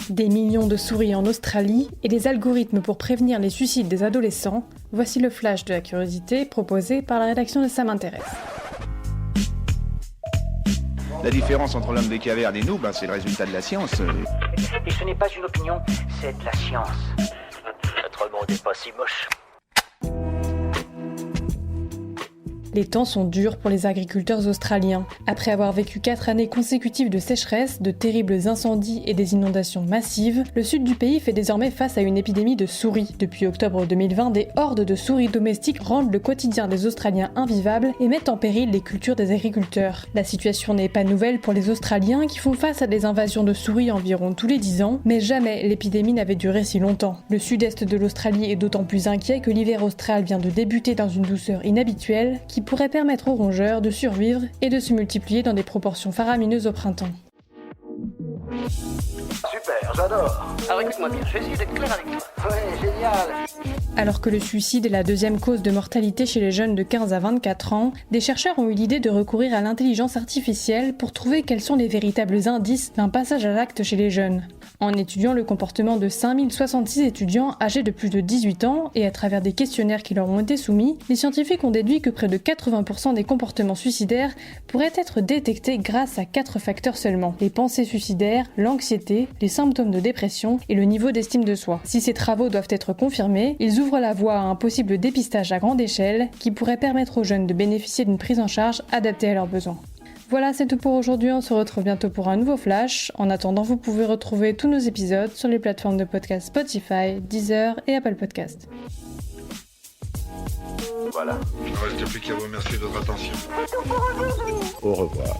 Des millions de souris en Australie et des algorithmes pour prévenir les suicides des adolescents, voici le flash de la curiosité proposé par la rédaction de Ça m'intéresse. La différence entre l'homme des cavernes et nous, c'est le résultat de la science. Et ce n'est pas une opinion, c'est de la science. Notre monde n'est pas si moche. Les temps sont durs pour les agriculteurs australiens. Après avoir vécu 4 années consécutives de sécheresse, de terribles incendies et des inondations massives, le sud du pays fait désormais face à une épidémie de souris. Depuis octobre 2020, des hordes de souris domestiques rendent le quotidien des Australiens invivable et mettent en péril les cultures des agriculteurs. La situation n'est pas nouvelle pour les Australiens qui font face à des invasions de souris environ tous les 10 ans, mais jamais l'épidémie n'avait duré si longtemps. Le sud-est de l'Australie est d'autant plus inquiet que l'hiver austral vient de débuter dans une douceur inhabituelle qui pourrait permettre aux rongeurs de survivre et de se multiplier dans des proportions faramineuses au printemps. Super, j'adore. Alors écoute-moi bien, je vais essayer d'être clair avec toi. Ouais, génial. Alors que le suicide est la deuxième cause de mortalité chez les jeunes de 15 à 24 ans, des chercheurs ont eu l'idée de recourir à l'intelligence artificielle pour trouver quels sont les véritables indices d'un passage à l'acte chez les jeunes. En étudiant le comportement de 5066 étudiants âgés de plus de 18 ans et à travers des questionnaires qui leur ont été soumis, les scientifiques ont déduit que près de 80% des comportements suicidaires pourraient être détectés grâce à 4 facteurs seulement: les pensées suicidaires, l'anxiété, les symptômes de dépression et le niveau d'estime de soi. Si ces travaux doivent être confirmés, ils ouvrent la voie à un possible dépistage à grande échelle qui pourrait permettre aux jeunes de bénéficier d'une prise en charge adaptée à leurs besoins. Voilà, c'est tout pour aujourd'hui, on se retrouve bientôt pour un nouveau flash. En attendant, vous pouvez retrouver tous nos épisodes sur les plateformes de podcast Spotify, Deezer et Apple Podcast. Voilà. Il ne reste plus qu'à vous remercier de votre attention. Au revoir.